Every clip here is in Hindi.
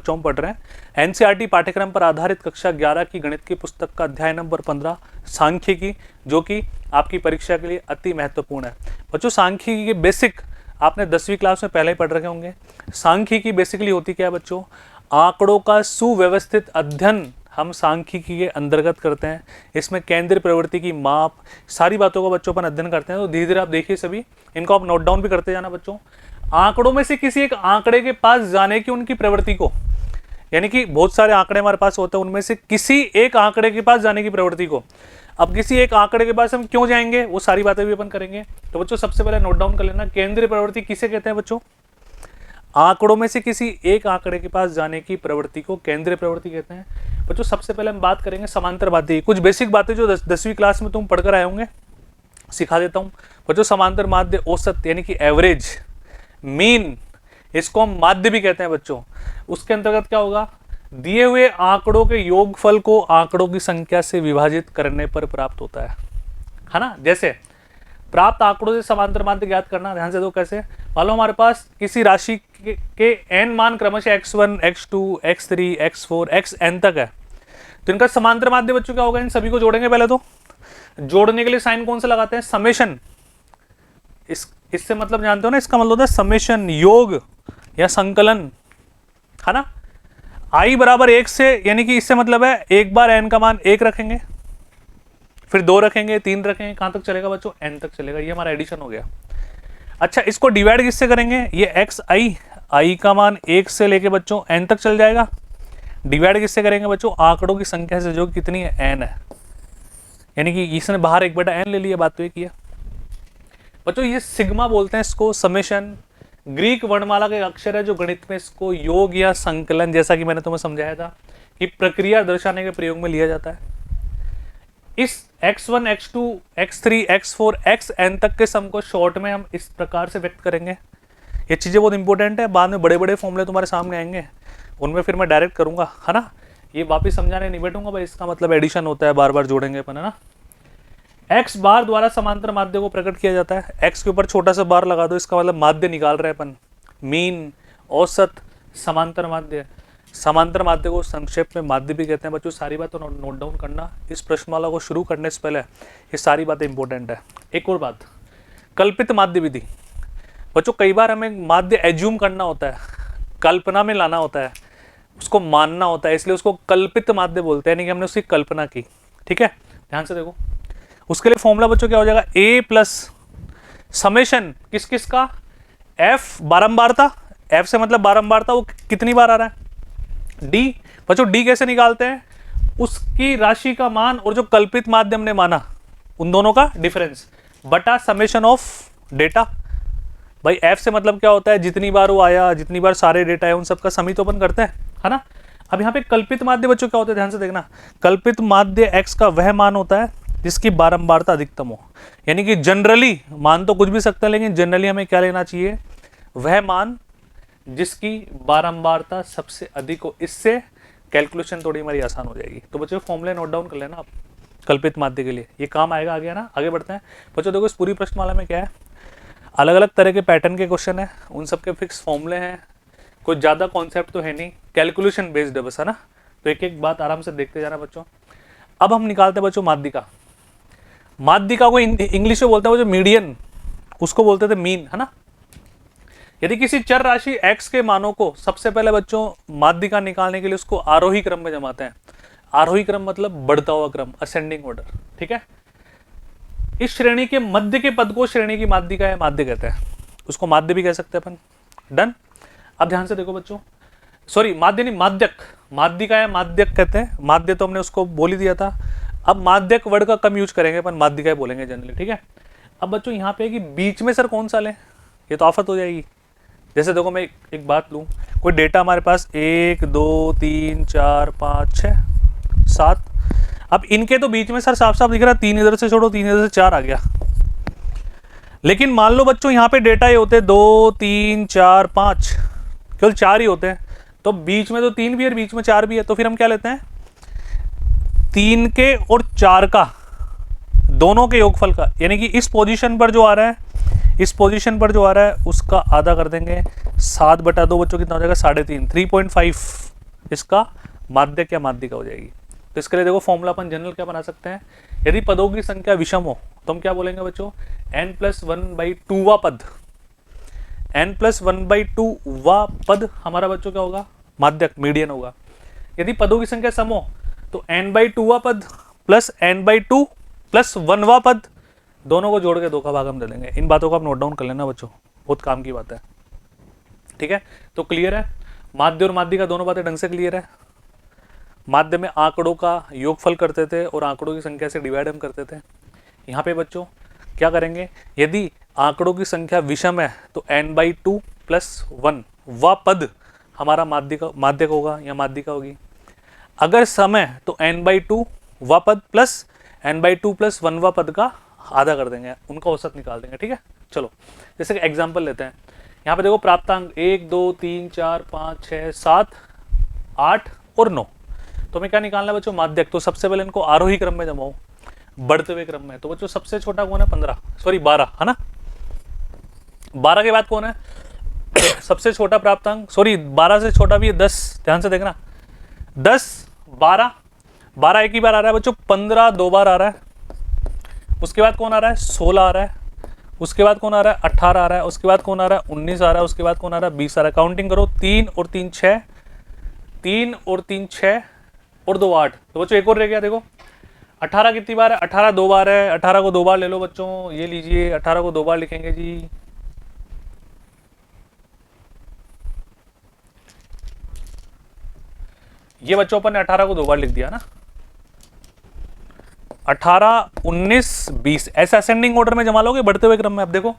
बच्चों हम पढ़ रहे हैं एनसीईआरटी पाठ्यक्रम पर आधारित कक्षा 11 की गणित की पुस्तक का अध्याय नंबर 15 सांख्यिकी, जो कि आपकी परीक्षा के लिए अति महत्वपूर्ण है। बच्चों सांख्यिकी के बेसिक आपने 10वीं क्लास में पहले ही पढ़ रखे होंगे। सांख्यिकी बेसिकली होती क्या है बच्चों, आंकड़ों का सुव्यवस्थित अध्ययन हम सांख्यिकी के अंतर्गत करते हैं। इसमें केंद्रीय प्रवृत्ति की माप, सारी बातों का बच्चों अपन अध्ययन करते हैं। तो धीरे धीरे आप देखिए सभी, इनको आप नोट डाउन भी करते जाना बच्चों। आंकड़ों में से किसी एक आंकड़े के पास जाने की उनकी प्रवृत्ति को, यानी कि बहुत सारे आंकड़े हमारे पास होते हैं, उनमें से किसी एक आंकड़े के पास जाने की प्रवृत्ति को। अब किसी एक आंकड़े के पास हम क्यों जाएंगे, वो सारी बातें भी अपन करेंगे। तो बच्चों सबसे पहले नोट डाउन कर लेना, केंद्रीय प्रवृत्ति किसे कहते हैं बच्चों, आंकड़ों में से किसी एक आंकड़े के पास जाने की प्रवृत्ति को केंद्रीय प्रवृत्ति कहते हैं। बच्चों सबसे पहले हम बात करेंगे समांतर माध्य, कुछ बेसिक बातें जो 10वीं क्लास में तुम पढ़कर आए होंगे, सिखा देता हूं बच्चों। समांतर माध्य औसत यानी कि एवरेज, मीन, इसको हम माध्य भी कहते हैं बच्चों। उसके अंतर्गत क्या होगा, दिए हुए आंकड़ों के योगफल को आंकड़ों की संख्या से विभाजित करने पर प्राप्त होता है ना। जैसे प्राप्त आंकड़ों से समांतर माध्य ज्ञात करना, ध्यान से दो कैसे। मान लो हमारे पास किसी राशि के n मान क्रमशः x1, x2, x3, x4, xn तक है, तो इनका समांतर माध्य बच्चों क्या होगा, इन सभी को जोड़ेंगे। पहले तो जोड़ने के लिए साइन कौन सा लगाते हैं, समेशन। इससे मतलब जानते हो ना, इसका मतलब होता है समेशन, योग या संकलन, है ना। i बराबर 1 से, यानी कि इससे मतलब है एक बार n का मान 1 रखेंगे, फिर 2 रखेंगे, 3 रखेंगे, कहां तक चलेगा बच्चों, n तक चलेगा। ये हमारा एडिशन हो गया। अच्छा, इसको डिवाइड किससे करेंगे, ये i का मान 1 से लेके बच्चों n तक चल जाएगा। डिवाइड किससे करेंगे बच्चों, आंकड़ों की संख्या से, जो कितनी है, n है। यानी कि इसने बाहर 1/n ले लिया, बात तो ये किया बच्चों। ये सिग्मा बोलते हैं इसको, समेशन। ग्रीक वर्णमाला के अक्षर है जो गणित में इसको योग या संकलन, जैसा कि मैंने तुम्हें समझाया था कि प्रक्रिया दर्शाने के प्रयोग में लिया जाता है। इस x1, x2, x3, x4, xn तक के सम को शॉर्ट में हम इस प्रकार से व्यक्त करेंगे। ये चीजें बहुत इंपॉर्टेंट है, बाद में बड़े बड़े फॉर्मूले तुम्हारे सामने आएंगे, उनमें फिर मैं डायरेक्ट करूंगा, है ना। ये वापिस समझाने नहीं बैठूंगा भाई, इसका मतलब एडिशन होता है, बार बार जोड़ेंगे अपन, है ना। x बार द्वारा समांतर माध्य को प्रकट किया जाता है। x के ऊपर छोटा सा बार लगा दो, इसका मतलब माध्य निकाल रहे हैं अपन, मीन, औसत, समांतर माध्य। समांतर माध्य को संक्षेप में माध्य भी कहते हैं बच्चों। सारी बातें नोट डाउन करना, इस प्रश्नमाला को शुरू करने से पहले ये सारी बातें इंपॉर्टेंट है। एक और बात, कल्पित माध्य विधि बच्चों। कई बार हमें माध्य एज्यूम करना होता है, कल्पना में लाना होता है, उसको मानना होता है, इसलिए उसको कल्पित माध्य बोलते हैं, यानी कि हमने उसकी कल्पना की। ठीक है, ध्यान से देखो। उसके लिए फॉर्मूला बच्चों क्या हो जाएगा, a प्लस समेशन किस किस का, f बारंबारता, f से मतलब बारंबारता, वो कितनी बार आ रहा है, d बच्चों। d कैसे निकालते हैं, उसकी राशि का मान और जो कल्पित माध्य हमने माना उन दोनों का डिफरेंस बटा समेशन ऑफ डेटा। भाई f से मतलब क्या होता है, जितनी बार वो आया, जितनी बार सारे डेटा है, उन सबका सम ही तो अपन करते हैं, है ना। अब यहाँ पे कल्पित माध्य बच्चों क्या होता है, ध्यान से देखना। कल्पित माध्य x का वह मान होता है जिसकी बारंबारता अधिकतम हो। यानी कि जनरली मान तो कुछ भी सकता है, लेकिन जनरली हमें क्या लेना चाहिए, वह मान जिसकी बारंबारता सबसे अधिक हो। इससे कैलकुलेशन थोड़ी हमारी आसान हो जाएगी। तो बच्चों फॉर्मूले नोट डाउन कर लेना आप कल्पित माध्य के लिए, ये काम आएगा आगे, है ना। आगे बढ़ते हैं बच्चों। देखो इस पूरी प्रश्नमाला में क्या है, अलग अलग तरह के पैटर्न के क्वेश्चन है, उन सबके फिक्स फॉर्मूले हैं, कुछ ज़्यादा कॉन्सेप्ट तो है नहीं, कैलकुलेशन बेस्ड है बस, है ना। तो एक एक बात आराम से देखते जाना बच्चों। अब हम निकालते हैं बच्चों माध्यिका। माध्यिका को इंग्लिश में बोलते हैं वो जो मीडियन, उसको बोलते थे मीन, है ना। यदि किसी चर राशि x के मानों को सबसे पहले बच्चों माध्यिका निकालने के लिए उसको आरोही क्रम में जमाते हैं। आरोही क्रम मतलब बढ़ता हुआ क्रम, असेंडिंग ऑर्डर। ठीक है, इस श्रेणी के मध्य के पद को श्रेणी की माध्यिका है, माध्य कहते हैं, उसको माध्य भी कह सकते हैं अपन। डन। अब ध्यान से देखो बच्चों, सॉरी माध्य नहीं, माध्यक। माध्यिका है, माध्यक कहते हैं। माध्य तो हमने उसको बोल ही दिया था। अब माध्यक वर्ड का कम यूज करेंगे अपन, माध्यिका बोलेंगे जनरली। ठीक है, अब बच्चों यहाँ पे कि बीच में सर कौन सा लें, ये तो आफत हो जाएगी। जैसे देखो मैं एक बात लूँ, कोई डेटा हमारे पास 1 2 3 4 5 6 7, अब इनके तो बीच में सर साफ साफ दिख रहा है, 3 इधर से छोड़ो, 3 इधर से 4 आ गया। लेकिन मान लो बच्चों यहाँ पे डेटा ये होते हैं 2 3 4 5, केवल 4 ही होते हैं, तो बीच में तो 3 भी है, बीच में 4 भी है, तो फिर हम क्या लेते हैं, 3 के और 4 का दोनों के योगफल का, यानी कि इस पोजीशन पर जो आ रहा है, इस पोजीशन पर जो आ रहा है उसका आधा कर देंगे। 7/2 बच्चों कितना हो जाएगा, 3.5, 3.5, इसका माध्यक या माध्यिका हो जाएगी। तो इसके लिए देखो फॉर्मूला अपन जनरल क्या बना सकते हैं, यदि पदों की संख्या विषम हो तो हम क्या बोलेंगे बच्चों, n+1/2 वा पद, n+1/2 वा पद हमारा बच्चों क्या होगा, माध्यक, मीडियन होगा। यदि पदों की संख्या सम हो तो n/2 वा पद प्लस n/2 प्लस 1 वा पद, दोनों को जोड़ के 2 का भाग हम दे देंगे। इन बातों को आप नोट डाउन कर लेना बच्चों, बहुत काम की बात है, ठीक है। तो क्लियर है, माध्य और माध्यिका दोनों बातें ढंग से क्लियर है। माध्य में आंकड़ों का योगफल करते थे और आंकड़ों की संख्या से डिवाइड हम करते थे। यहाँ पे बच्चों क्या करेंगे, यदि आंकड़ों की संख्या विषम है तो n/2 प्लस 1 वा पद हमारा माध्यक होगा या माध्यिका होगी। अगर सम है तो n/2 वा पद प्लस n/2 प्लस 1 वा पद का आधा कर देंगे, उनका औसत निकाल देंगे, ठीक है। चलो जैसे कि एग्जाम्पल लेते हैं, यहाँ पे देखो प्राप्तांक 1 2 3 4 5 6 7 8 और 9, तो हमें क्या निकालना है बच्चों, माध्यक। तो सबसे पहले इनको आरोही क्रम में जमाओ, बढ़ते हुए क्रम में। तो बच्चों सबसे छोटा कौन है, 12 है ना, 12 के बाद कौन है सबसे छोटा प्राप्तांक, 12 से छोटा भी है 10, ध्यान से देखना, 10 12 12 एक ही बार आ रहा है बच्चों, 15 2 बार आ रहा है, उसके बाद कौन आ रहा है 16 आ रहा है, उसके बाद कौन आ रहा है 18 आ रहा है, उसके बाद कौन आ रहा है 19 आ रहा है, उसके बाद कौन आ रहा है 20 आ रहा है। काउंटिंग करो, 3 और 3 6, 3 और 3 6 और 2 8। तो बच्चों एक और रह गया, देखो 18 कितनी बार है, 18 2 बार है, 18 को 2 बार ले लो बच्चों, ये लीजिए 18 को 2 बार लिखेंगे जी, ये बच्चों अपन ने 18 को 2 बार लिख दिया ना, 18 19 20 ऐसे असेंडिंग ऑर्डर में जमा लोगे बढ़ते हुए क्रम में। अब देखो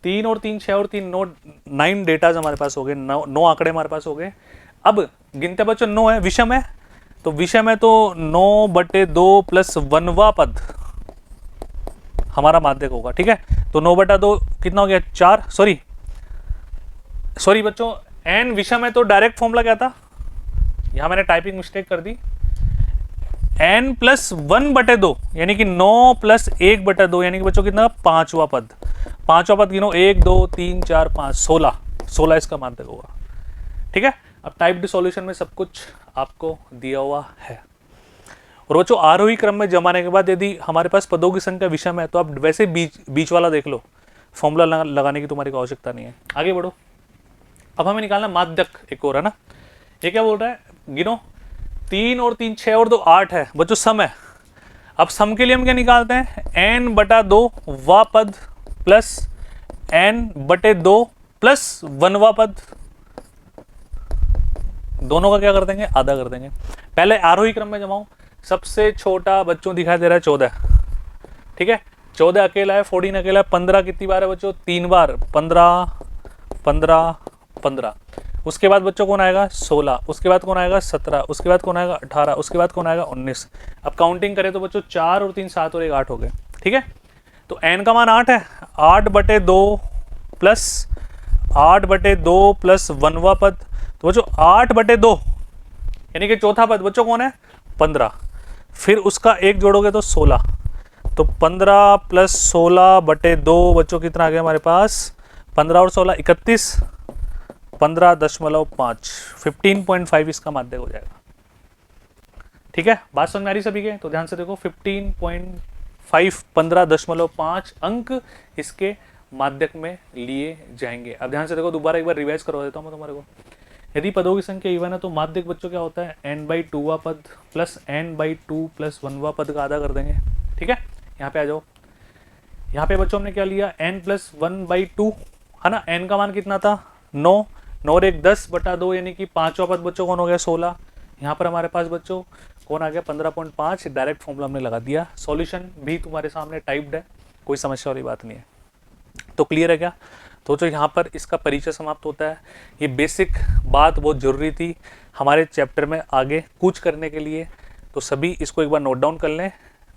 3 और 3 6 और 3 9 डेटाज हमारे पास हो गए, 9 आंकड़े हमारे पास हो गए। अब गिनते बच्चों 9 है, विषम है, तो विषम है तो 9/2 प्लस 1 वा पद हमारा माध्यक होगा, ठीक है। तो 9/2 कितना हो गया 4, सॉरी बच्चों n विषम है तो डायरेक्ट फॉर्मूला क्या था, यहां मैंने टाइपिंग मिस्टेक कर दी, n+1/2 यानी कि 9 + 1/2 यानी कि बच्चों कितना 5वां पद, 5वां पद गिनो 1 2 3 4 5 16 इसका माध्यक होगा, ठीक है। अब टाइप्ड सॉल्यूशन में सब कुछ आपको दिया हुआ है। और बच्चों आरोही क्रम में जमाने के बाद यदि हमारे पास पदों की संख्या विषम है तो आप वैसे बीच वाला देख लो, फॉर्मूला लगाने की तुम्हारी कोई आवश्यकता नहीं है। आगे बढ़ो, अब हमें निकालना माध्यक एक और है ना, ये क्या बोल रहा है, गिनो 3 और 3 6 और 2 8 है बच्चों, सम है। अब सम के लिए हम क्या निकालते हैं, n/2 वा पद प्लस n/2 प्लस 1 वा पद, दोनों का क्या कर देंगे, आधा कर देंगे। पहले आरोही क्रम में जमाओ, सबसे छोटा बच्चों दिखाई दे रहा है 14, ठीक है, 14 अकेला है, 14 अकेला है, 15 कितनी बार है बच्चों, 3 बार, 15 15 15। उसके बाद बच्चों कौन आएगा 16, उसके बाद कौन आएगा 17, उसके बाद कौन आएगा 18, उसके बाद कौन आएगा 19। अब काउंटिंग करें तो बच्चों 4 और 3 7 और 1 8 हो गए, ठीक है। तो n का मान 8 है, 8/2 प्लस 8/2 प्लस 1 वा पद, तो बच्चों 8/2 यानी कि चौथा पद बच्चों कौन है 15, फिर उसका एक जोड़ोगे तो 16, तो 15 प्लस 16/2 बच्चों कितना आ गया हमारे पास, 15 और 16 31, 15.5 15.5 इसका माध्यक हो जाएगा, ठीक है। बात समझ में आ रही सभी के, तो ध्यान से देखो 15.5 15.5 अंक इसके माध्यक में लिए जाएंगे। अब ध्यान से देखो, दोबारा एक बार रिवाइज करवा देता हूँ मैं तुम्हारे को। यदि पदों की संख्या इवन है तो माध्यक बच्चों क्या होता है, n/2 वा पद प्लस n/2 प्लस 1 वा पद का आधा कर देंगे, ठीक है। यहाँ पे आ जाओ, यहाँ पे बच्चों हमने क्या लिया, n+1/2 है ना, n का मान कितना था 9 और 1 10/2 यानी कि 5वां पद बच्चों कौन हो गया 16। यहाँ पर हमारे पास बच्चों कौन आ गया 15.5, डायरेक्ट फॉर्मूला हमने लगा दिया। सॉल्यूशन भी तुम्हारे सामने टाइप्ड है, कोई समस्या वाली बात नहीं है। तो क्लियर है क्या, तो जो यहाँ पर इसका परिचय समाप्त होता है। ये बेसिक बात बहुत ज़रूरी थी हमारे चैप्टर में आगे कूच करने के लिए, तो सभी इसको एक बार नोट डाउन कर लें।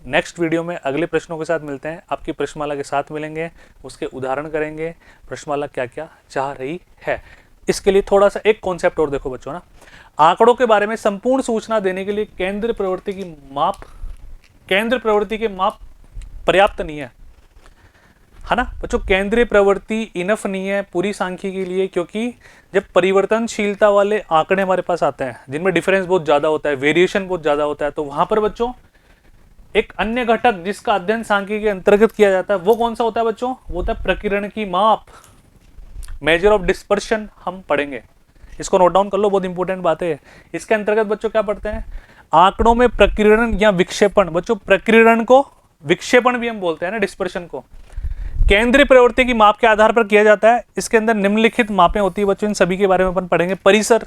नेक्स्ट वीडियो में अगले प्रश्नों के साथ मिलते हैं, आपकी प्रश्नमाला के साथ मिलेंगे, उसके उदाहरण करेंगे, प्रश्नमाला क्या क्या चाह रही है। इसके लिए थोड़ा सा एक कॉन्सेप्ट और देखो बच्चों ना, आंकड़ों के बारे में संपूर्ण सूचना देने के लिए केंद्र प्रवृत्ति के माप पर्याप्त नहीं है। है ना बच्चों। केंद्रीय प्रवृत्ति इनफ नहीं है पूरी सांख्यिकी के लिए, क्योंकि जब परिवर्तनशीलता वाले आंकड़े हमारे पास आते हैं जिनमें डिफरेंस बहुत ज्यादा होता है, वेरिएशन बहुत ज्यादा होता है, तो वहां पर बच्चों एक अन्य घटक जिसका अध्ययन सांख्यिकी के अंतर्गत किया जाता है वो कौन सा होता है बच्चों? वो होता है प्रकीर्ण की माप, मेजर ऑफ डिस्पर्शन हम पढ़ेंगे। इसको नोट डाउन कर लो, बहुत इंपॉर्टेंट बात है। इसके अंतर्गत बच्चों क्या पढ़ते हैं? आंकड़ों में प्रकीर्णन या विक्षेपण। बच्चों प्रकीर्णन को विक्षेपण भी हम बोलते हैं ना, डिस्पर्शन को। केंद्रीय प्रवृत्ति की माप के आधार पर किया जाता है। इसके अंदर निम्नलिखित मापें होती है बच्चों, इन सभी के बारे में अपन पढ़ेंगे। परिसर,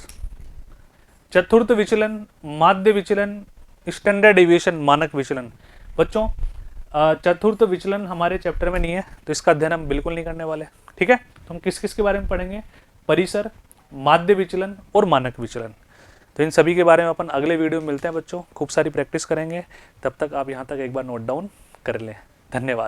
चतुर्थ विचलन, माध्य विचलन, स्टैंडर्ड डेविएशन, मानक विचलन। बच्चों चतुर्थ विचलन हमारे चैप्टर में नहीं है, तो इसका अध्ययन हम बिल्कुल नहीं करने वाले, ठीक है। तो हम किस किस के बारे में पढ़ेंगे? परिसर, माध्य विचलन और मानक विचलन। तो इन सभी के बारे में अपन अगले वीडियो में मिलते हैं बच्चों। खूब सारी प्रैक्टिस करेंगे, तब तक आप यहाँ तक एक बार नोट डाउन कर लें। धन्यवाद।